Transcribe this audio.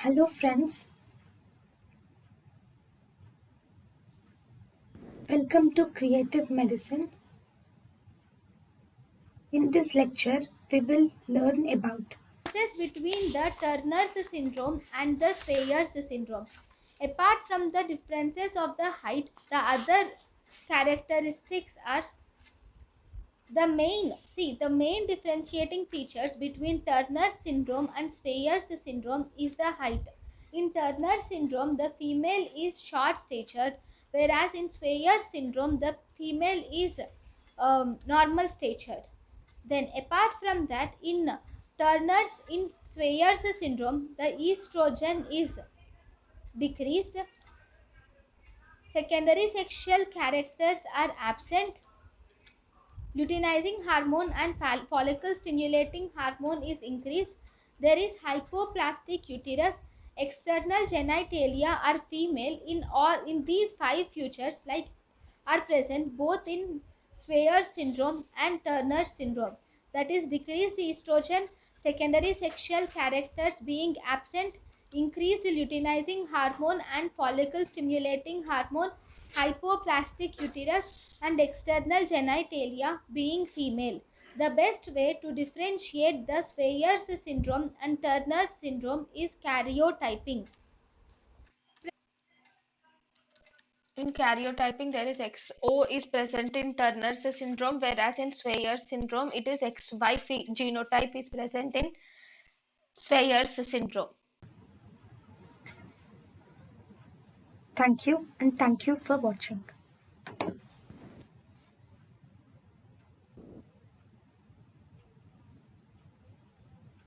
Hello, friends. Welcome to Creative Medicine. In this lecture, we will learn about Differences between the Turner's syndrome and the Sweyers syndrome. Apart from the differences of the height, the other characteristics are the main differentiating features between Turner syndrome and Sweyers syndrome is the height. In Turner syndrome, the female is short statured, whereas in Sweyers syndrome, the female is normal statured. Then, apart from that, in Sweyers syndrome, the estrogen is decreased, secondary sexual characters are absent, luteinizing hormone and follicle stimulating hormone is increased. There is hypoplastic uterus. External genitalia are female. In these five features are present both in Sweyers syndrome and Turner syndrome. That is decreased estrogen, secondary sexual characters being absent, increased luteinizing hormone and follicle stimulating hormone, hypoplastic uterus, and external genitalia being female. The best way to differentiate the Sweyers syndrome and Turner syndrome is karyotyping. In karyotyping, there is XO is present in Turner's syndrome, whereas in Sweyer's syndrome, it is XY genotype is present in Sweyer's syndrome. thank you and thank you for watching.